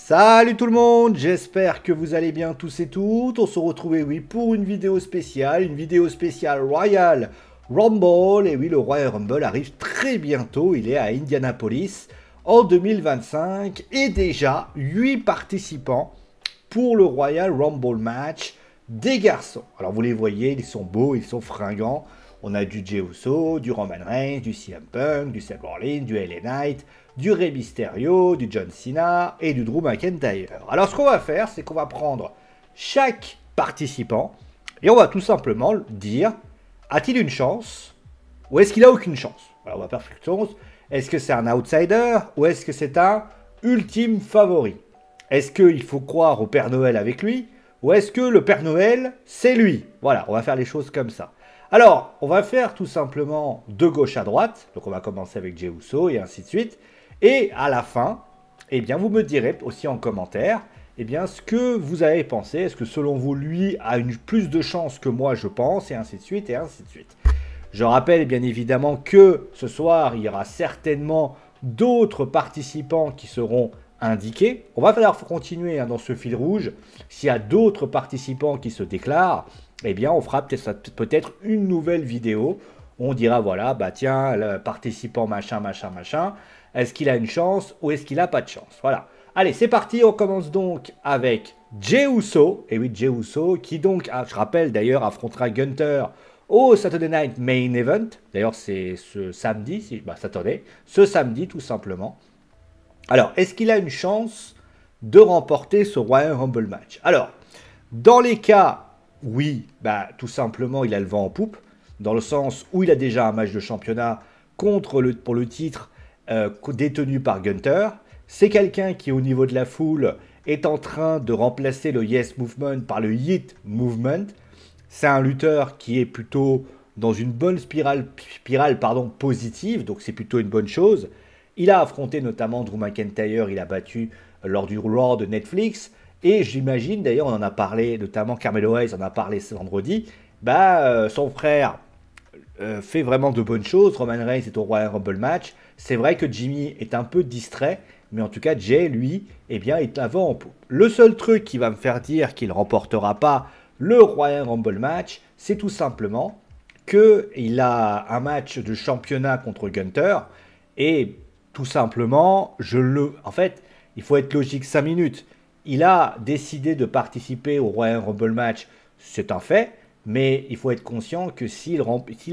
Salut tout le monde, j'espère que vous allez bien tous et toutes. On se retrouve, oui, pour une vidéo spéciale Royal Rumble. Et oui, le Royal Rumble arrive très bientôt, il est à Indianapolis en 2025. Et déjà, 8 participants pour le Royal Rumble match des garçons. Alors vous les voyez, ils sont beaux, ils sont fringants. On a du Jey Uso, du Roman Reigns, du CM Punk, du Seth Rollins, du LA Knight, du Rey Mysterio, du John Cena et du Drew McIntyre. Alors ce qu'on va faire, c'est qu'on va prendre chaque participant et on va tout simplement dire, a-t-il une chance ou est-ce qu'il a aucune chance? Alors on va faire une chance. Est-ce que c'est un outsider ou est-ce que c'est un ultime favori? Est-ce qu'il faut croire au Père Noël avec lui ou est-ce que le Père Noël, c'est lui? Voilà, on va faire les choses comme ça. Alors, on va faire tout simplement de gauche à droite. Donc, on va commencer avec Jey Uso et ainsi de suite. Et à la fin, eh bien, vous me direz aussi en commentaire, eh bien, ce que vous avez pensé. Est-ce que selon vous, lui a plus de chances que moi, je pense, et ainsi de suite, et ainsi de suite. Je rappelle bien évidemment que ce soir, il y aura certainement d'autres participants qui seront indiqués. On va falloir continuer dans ce fil rouge. S'il y a d'autres participants qui se déclarent, eh bien, on fera peut-être une nouvelle vidéo. On dira, voilà, bah tiens, le participant machin, machin, machin, est-ce qu'il a une chance ou est-ce qu'il n'a pas de chance? Voilà. Allez, c'est parti. On commence donc avec Jey Uso. Et oui, Jey Uso, qui donc, je rappelle d'ailleurs, affrontera Gunther au Saturday Night Main Event. D'ailleurs, c'est ce samedi, ce samedi tout simplement. Alors, est-ce qu'il a une chance de remporter ce Royal Rumble match? Alors, dans les cas, oui, bah, tout simplement, il a le vent en poupe, dans le sens où il a déjà un match de championnat pour le titre détenu par Gunther. C'est quelqu'un qui, au niveau de la foule, est en train de remplacer le Yes Movement par le Yeet Movement. C'est un lutteur qui est plutôt dans une bonne spirale positive, donc c'est plutôt une bonne chose. Il a affronté notamment Drew McIntyre, il a battu lors du Raw de Netflix. Et j'imagine, d'ailleurs, on en a parlé, notamment Carmelo Hayes en a parlé ce vendredi, son frère fait vraiment de bonnes choses. Roman Reigns est au Royal Rumble match. C'est vrai que Jimmy est un peu distrait, mais en tout cas, Jey, lui, eh bien, est avant en poupe. Le seul truc qui va me faire dire qu'il ne remportera pas le Royal Rumble match, c'est tout simplement qu'il a un match de championnat contre Gunther. Et tout simplement, en fait, il faut être logique 5 minutes. Il a décidé de participer au Royal Rumble match, c'est un fait, mais il faut être conscient que s'il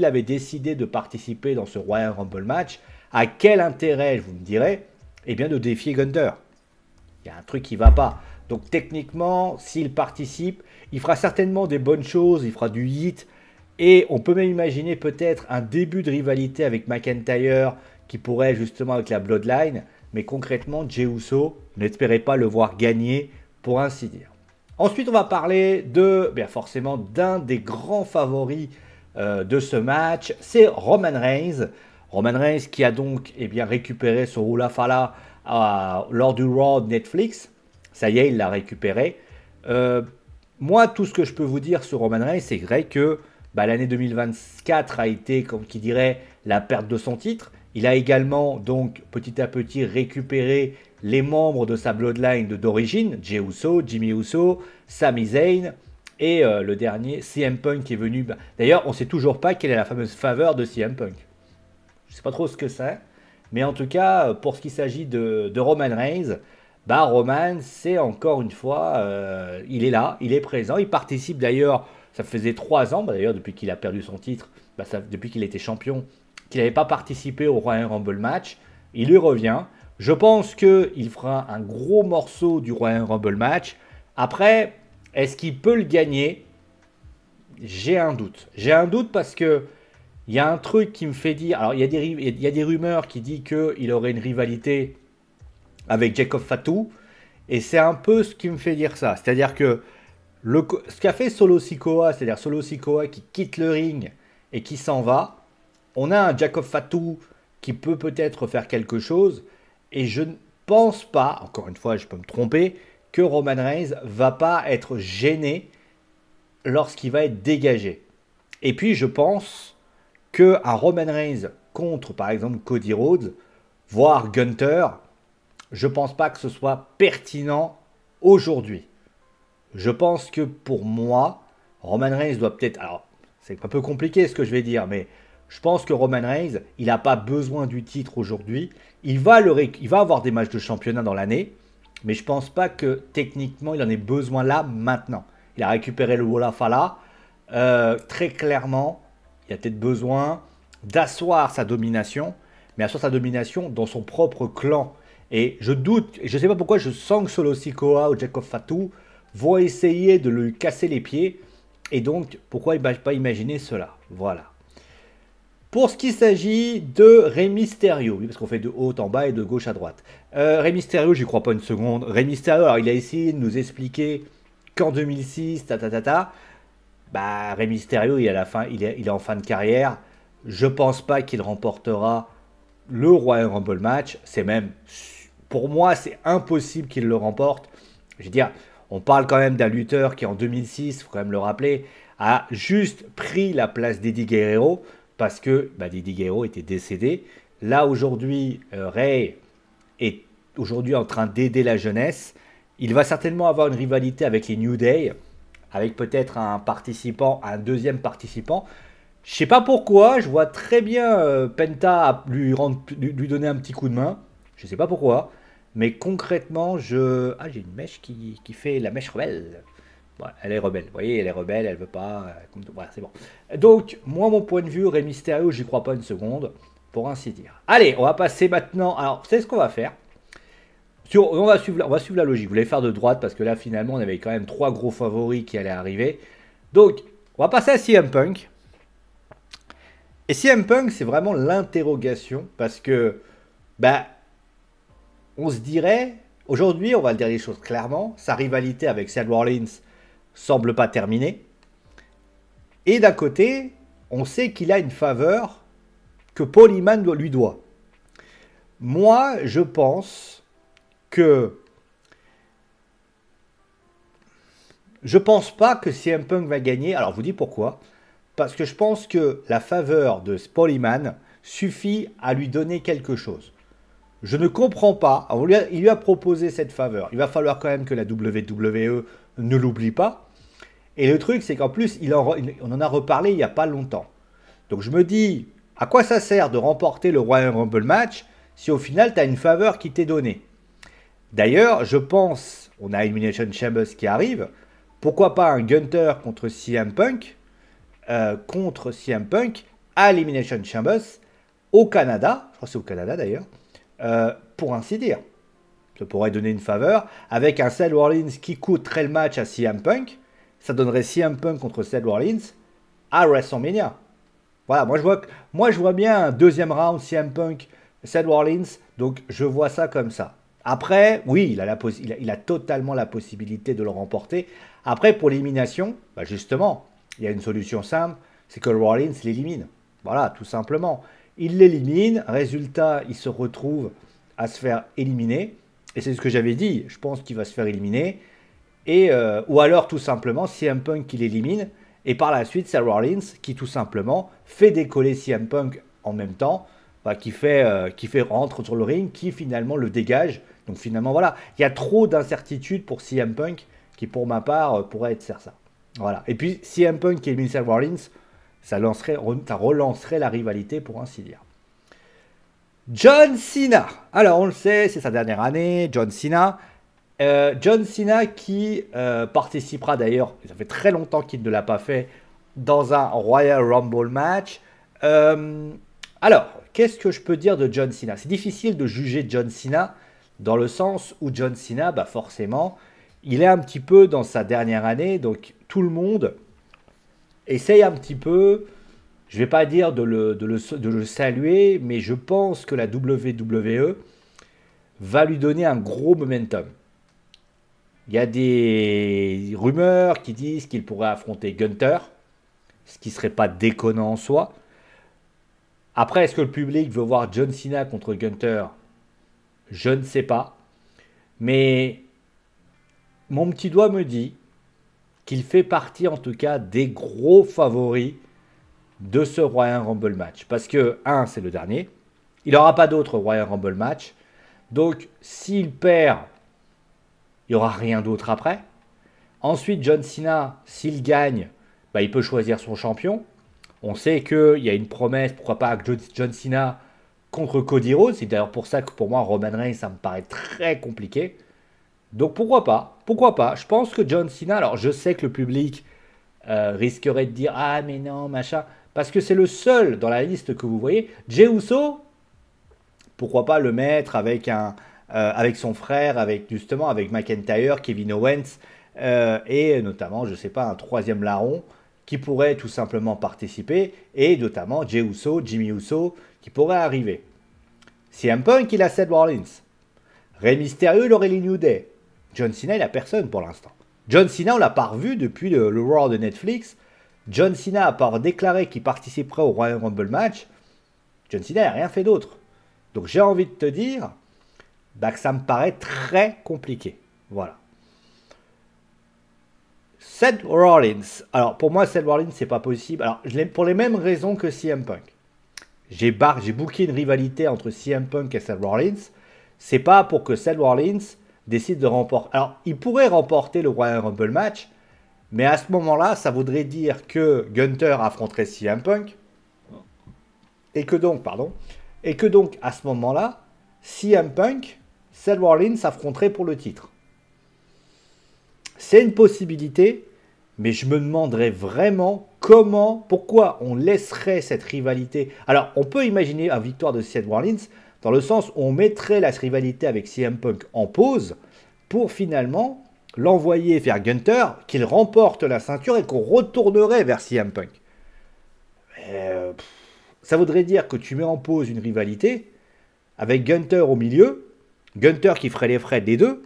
avait décidé de participer dans ce Royal Rumble match, à quel intérêt, vous me direz, eh bien de défier Gunther. Il y a un truc qui ne va pas. Donc techniquement, s'il participe, il fera certainement des bonnes choses, il fera du hit, et on peut même imaginer peut-être un début de rivalité avec McIntyre, qui pourrait justement avec la Bloodline, mais concrètement, Jey Uso, n'espérez pas le voir gagner, pour ainsi dire. Ensuite, on va parler forcément d'un des grands favoris de ce match, c'est Roman Reigns. Roman Reigns qui a donc récupéré son Hula Fala lors du Raw de Netflix. Ça y est, il l'a récupéré. Moi, tout ce que je peux vous dire sur Roman Reigns, c'est vrai que l'année 2024 a été, comme qui dirait, la perte de son titre. Il a également, donc, petit à petit récupéré les membres de sa bloodline d'origine, Jey Uso, Jimmy Uso, Sami Zayn, et le dernier, CM Punk, qui est venu... D'ailleurs, on ne sait toujours pas quelle est la fameuse faveur de CM Punk. Je ne sais pas trop ce que c'est, mais en tout cas, pour ce qui s'agit de Roman Reigns, Roman, c'est encore une fois, il est là, il est présent, il participe d'ailleurs, ça faisait 3 ans, d'ailleurs, depuis qu'il a perdu son titre, depuis qu'il était champion, qu'il n'avait pas participé au Royal Rumble match. Il y revient. Je pense qu'il fera un gros morceau du Royal Rumble match. Après, est-ce qu'il peut le gagner? J'ai un doute. J'ai un doute parce que il y a un truc qui me fait dire... Alors, il y a des rumeurs qui disent qu'il aurait une rivalité avec Jacob Fatu. Et c'est un peu ce qui me fait dire ça. C'est-à-dire que ce qu'a fait Solo Sikoa, c'est-à-dire Solo Sikoa qui quitte le ring et qui s'en va, on a un Jacob Fatu qui peut peut-être faire quelque chose. Et je ne pense pas, encore une fois, je peux me tromper, que Roman Reigns va pas être gêné lorsqu'il va être dégagé. Et puis, je pense qu'un Roman Reigns contre, par exemple, Cody Rhodes, voire Gunther, je pense pas que ce soit pertinent aujourd'hui. Je pense que pour moi, Roman Reigns doit peut-être... Alors, c'est un peu compliqué ce que je vais dire, mais je pense que Roman Reigns, il n'a pas besoin du titre aujourd'hui. Il va avoir des matchs de championnat dans l'année, mais je pense pas que techniquement, il en ait besoin là, maintenant. Il a récupéré le Wolafala. Très clairement, il a peut-être besoin d'asseoir sa domination, mais asseoir sa domination dans son propre clan. Et je doute, je ne sais pas pourquoi, je sens que Solo Sikoa ou Jacob Fatu vont essayer de lui casser les pieds. Et donc, pourquoi ne pas imaginer cela? Voilà. Pour ce qui s'agit de Rey Mysterio, oui, parce qu'on fait de haut en bas et de gauche à droite. Rey Mysterio, j'y crois pas une seconde. Rey Mysterio, alors il a essayé de nous expliquer qu'en 2006, bah, Rey Mysterio, il est en fin de carrière. Je pense pas qu'il remportera le Royal Rumble match. C'est même, pour moi, c'est impossible qu'il le remporte. Je veux dire, on parle quand même d'un lutteur qui en 2006, il faut quand même le rappeler, a juste pris la place d'Eddie Guerrero parce que bah, Eddie Guerrero était décédé. Là aujourd'hui, Rey est aujourd'hui en train d'aider la jeunesse. Il va certainement avoir une rivalité avec les New Day, avec peut-être un deuxième participant. Je sais pas pourquoi, je vois très bien Penta lui donner un petit coup de main. Je sais pas pourquoi. Mais concrètement, Ah, j'ai une mèche qui fait la mèche rebelle. Ouais, elle est rebelle. Vous voyez, elle est rebelle, elle veut pas... Voilà, c'est bon. Donc, moi, mon point de vue, Rey Mysterio, j'y crois pas une seconde, pour ainsi dire. Allez, on va passer maintenant... Alors, vous savez ce qu'on va faire? On va suivre la logique. Vous voulez faire de droite, parce que là, finalement, on avait quand même 3 gros favoris qui allaient arriver. Donc, on va passer à CM Punk. Et CM Punk, c'est vraiment l'interrogation, parce que... Bah... On se dirait, aujourd'hui, on va le dire les choses clairement, sa rivalité avec Seth Rollins semble pas terminée. Et d'un côté, on sait qu'il a une faveur que Paul Heyman lui doit. Moi, je pense que... Je pense pas que CM Punk va gagner. Alors, je vous dis pourquoi. Parce que je pense que la faveur de Paul Heyman suffit à lui donner quelque chose. Je ne comprends pas. Alors, il lui a proposé cette faveur. Il va falloir quand même que la WWE ne l'oublie pas. Et le truc, c'est qu'en plus, on en a reparlé il n'y a pas longtemps. Donc je me dis, à quoi ça sert de remporter le Royal Rumble match si au final, tu as une faveur qui t'est donnée? D'ailleurs, je pense, on a Elimination Chamber qui arrive. Pourquoi pas un Gunter contre CM Punk à Elimination Chamber au Canada. Je crois que c'est au Canada d'ailleurs. Pour ainsi dire. Ça pourrait donner une faveur. Avec un Seth Rollins qui coûterait le match à CM Punk, ça donnerait CM Punk contre Seth Rollins à WrestleMania. Voilà, moi je vois bien un deuxième round CM Punk, Seth Rollins, donc je vois ça comme ça. Après, oui, il a totalement la possibilité de le remporter. Après, pour l'élimination, bah justement, il y a une solution simple, c'est que Rollins l'élimine. Voilà, tout simplement. Il l'élimine, résultat, il se retrouve à se faire éliminer. Et c'est ce que j'avais dit, je pense qu'il va se faire éliminer. Ou alors tout simplement CM Punk qui l'élimine. Et par la suite, c'est Rollins qui tout simplement fait décoller CM Punk en même temps. Qui fait rentre sur le ring, qui finalement le dégage. Donc finalement, voilà. Il y a trop d'incertitudes pour CM Punk qui, pour ma part, pourrait être faire ça. Voilà. Et puis CM Punk qui élimine Seth Rollins, ça relancerait la rivalité pour ainsi dire. John Cena. Alors on le sait, c'est sa dernière année, John Cena. John Cena qui participera d'ailleurs, ça fait très longtemps qu'il ne l'a pas fait, dans un Royal Rumble match. Alors, qu'est-ce que je peux dire de John Cena? C'est difficile de juger John Cena dans le sens où John Cena, bah forcément, il est un petit peu dans sa dernière année, donc tout le monde essaye un petit peu, je ne vais pas dire de le saluer, mais je pense que la WWE va lui donner un gros momentum. Il y a des rumeurs qui disent qu'il pourrait affronter Gunter, ce qui ne serait pas déconnant en soi. Après, est-ce que le public veut voir John Cena contre Gunter? Je ne sais pas. Mais mon petit doigt me dit qu'il fait partie en tout cas des gros favoris de ce Royal Rumble match. Parce que, c'est le dernier. Il n'y aura pas d'autre Royal Rumble match. Donc, s'il perd, il n'y aura rien d'autre après. Ensuite, John Cena, s'il gagne, bah, il peut choisir son champion. On sait qu'il y a une promesse, pourquoi pas, John Cena contre Cody Rhodes. C'est d'ailleurs pour ça que pour moi, Roman Reigns, ça me paraît très compliqué. Donc pourquoi pas? Pourquoi pas? Je pense que John Cena, alors je sais que le public risquerait de dire ah mais non, machin, parce que c'est le seul dans la liste que vous voyez. Jey Uso, pourquoi pas le mettre avec avec son frère, avec justement avec McIntyre, Kevin Owens et notamment, je sais pas, un troisième larron qui pourrait tout simplement participer et notamment Jey Uso, Jimmy Uso qui pourrait arriver. CM Punk, il a Seth Rollins. Rey Mysterio, il aurait les New Day. John Cena, il a personne pour l'instant. John Cena, on l'a pas revu depuis le Raw de Netflix. John Cena a pas déclaré qu'il participerait au Royal Rumble match. John Cena n'a rien fait d'autre. Donc j'ai envie de te dire bah, que ça me paraît très compliqué. Voilà. Seth Rollins. Alors pour moi, Seth Rollins, c'est pas possible. Alors pour les mêmes raisons que CM Punk. J'ai booké une rivalité entre CM Punk et Seth Rollins. C'est pas pour que Seth Rollins décide de remporter. Alors, il pourrait remporter le Royal Rumble match, mais à ce moment-là, ça voudrait dire que Gunther affronterait CM Punk, et que donc, à ce moment-là, CM Punk, Seth Rollins s'affronterait pour le titre. C'est une possibilité, mais je me demanderais vraiment pourquoi on laisserait cette rivalité. Alors, on peut imaginer une victoire de Seth Rollins, dans le sens où on mettrait la rivalité avec CM Punk en pause pour finalement l'envoyer vers Gunther, qu'il remporte la ceinture et qu'on retournerait vers CM Punk. Ça voudrait dire que tu mets en pause une rivalité avec Gunther au milieu, Gunther qui ferait les frais des deux.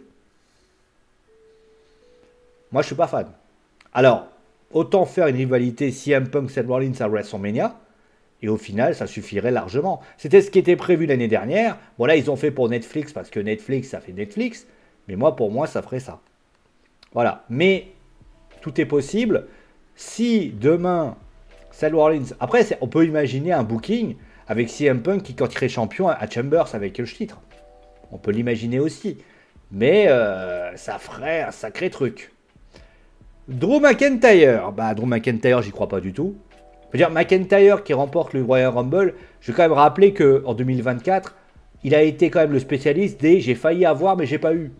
Moi, je suis pas fan. Alors, autant faire une rivalité CM Punk Seth Rollins à WrestleMania. Et au final, ça suffirait largement. C'était ce qui était prévu l'année dernière. Bon, là, ils ont fait pour Netflix, parce que Netflix, ça fait Netflix. Mais moi, pour moi, ça ferait ça. Voilà. Mais tout est possible. Si demain, Seth Rollins... Après, on peut imaginer un booking avec CM Punk qui, quand il serait champion à Chambers avec le titre. On peut l'imaginer aussi. Mais ça ferait un sacré truc. Drew McIntyre. Bah, Drew McIntyre, j'y crois pas du tout. Je veux dire, McIntyre qui remporte le Royal Rumble, je vais quand même rappeler qu'en 2024, il a été quand même le spécialiste des « j'ai failli avoir mais j'ai pas eu ».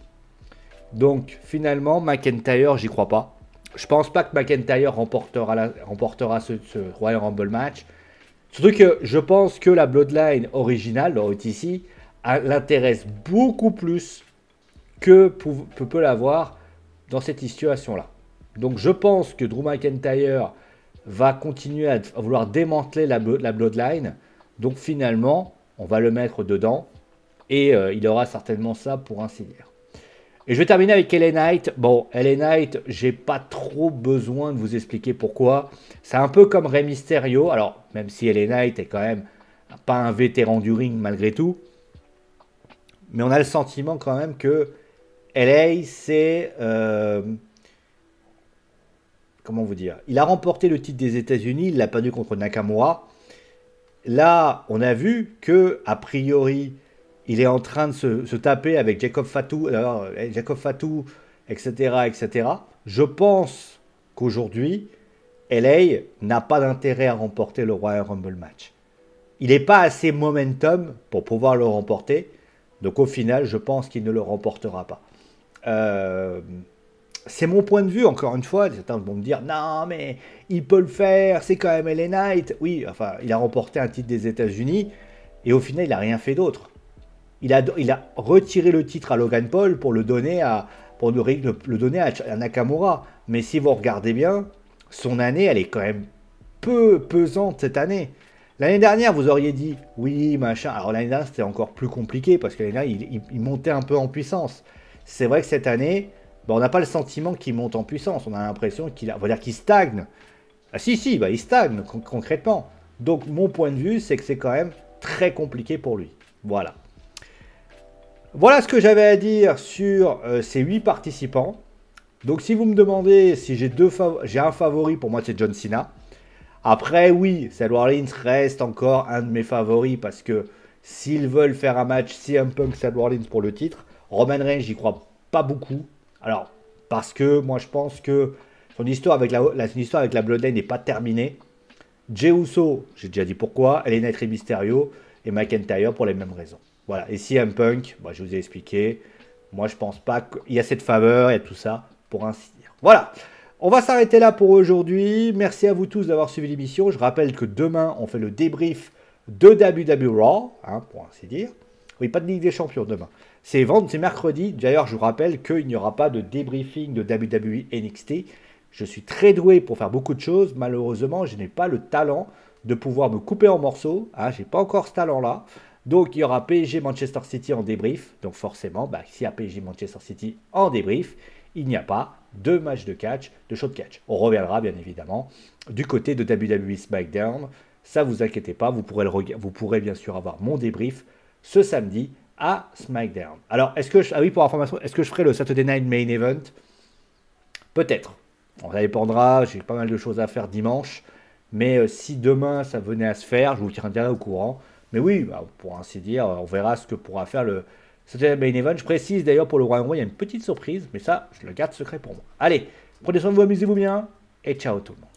Donc finalement, McIntyre, j'y crois pas. Je pense pas que McIntyre remportera ce Royal Rumble match. Surtout que je pense que la Bloodline originale, le OTC, l'intéresse beaucoup plus que peut l'avoir dans cette situation-là. Donc je pense que Drew McIntyre va continuer à vouloir démanteler la Bloodline. Donc finalement, on va le mettre dedans. Et il aura certainement ça pour ainsi dire. Et je vais terminer avec LA Knight. Bon, LA Knight, j'ai pas trop besoin de vous expliquer pourquoi. C'est un peu comme Rey Mysterio. Alors, même si LA Knight est quand même pas un vétéran du ring malgré tout. Mais on a le sentiment quand même que LA, c'est... comment vous dire? Il a remporté le titre des États-Unis, il l'a perdu contre Nakamura. Là, on a vu que, a priori, il est en train de se taper avec Jacob Fatu, etc., etc. Je pense qu'aujourd'hui, LA n'a pas d'intérêt à remporter le Royal Rumble match. Il n'est pas assez momentum pour pouvoir le remporter. Donc au final, je pense qu'il ne le remportera pas. C'est mon point de vue, encore une fois. Certains vont me dire, non, mais il peut le faire, c'est quand même LA Knight. Oui, enfin, il a remporté un titre des États-Unis et au final, il n'a rien fait d'autre. Il a retiré le titre à Logan Paul pour le donner à Nakamura. Mais si vous regardez bien, son année, elle est quand même peu pesante cette année. L'année dernière, vous auriez dit, oui, machin. Alors l'année dernière, c'était encore plus compliqué parce que l'année dernière, il montait un peu en puissance. C'est vrai que cette année, on n'a pas le sentiment qu'il monte en puissance. On a l'impression qu'il stagne. Ah si, il stagne concrètement. Donc mon point de vue, c'est que c'est quand même très compliqué pour lui. Voilà. Voilà ce que j'avais à dire sur ces 8 participants. Donc si vous me demandez si j'ai un favori, pour moi c'est John Cena. Après oui, Seth Rollins reste encore un de mes favoris parce que s'ils veulent faire un match CM Punk Seth Rollins pour le titre. Roman Reigns, j'y crois pas beaucoup. Alors, parce que moi je pense que son histoire avec son histoire avec la Bloodline n'est pas terminée. Jey Uso, j'ai déjà dit pourquoi, Elena et Mysterio et McIntyre pour les mêmes raisons. Voilà, et CM Punk, bah, je vous ai expliqué, moi je pense pas qu'il y a cette faveur, il y a tout ça, pour ainsi dire. Voilà, on va s'arrêter là pour aujourd'hui. Merci à vous tous d'avoir suivi l'émission. Je rappelle que demain, on fait le débrief de WWE Raw, hein, pour ainsi dire. Oui, pas de Ligue des Champions demain. C'est mercredi. D'ailleurs, je vous rappelle qu'il n'y aura pas de débriefing de WWE NXT. Je suis très doué pour faire beaucoup de choses. Malheureusement, je n'ai pas le talent de pouvoir me couper en morceaux. Hein, je n'ai pas encore ce talent-là. Donc, il y aura PSG Manchester City en débrief. Donc, forcément, bah, s'il y a PSG Manchester City en débrief, il n'y a pas de match de catch, de show de catch. On reviendra, bien évidemment, du côté de WWE SmackDown. Ça, vous inquiétez pas, vous pourrez bien sûr avoir mon débrief ce samedi à SmackDown. Alors, ah oui, pour information, est-ce que je ferai le Saturday Night Main Event? Peut-être. Bon, ça dépendra, j'ai pas mal de choses à faire dimanche. Mais si demain ça venait à se faire, je vous tiendrai au courant. Mais oui, bah, pour ainsi dire, on verra ce que pourra faire le Saturday Night Main Event. Je précise d'ailleurs pour le Royal Rumble, il y a une petite surprise, mais ça, je le garde secret pour moi. Allez, prenez soin de vous, amusez-vous bien, et ciao tout le monde.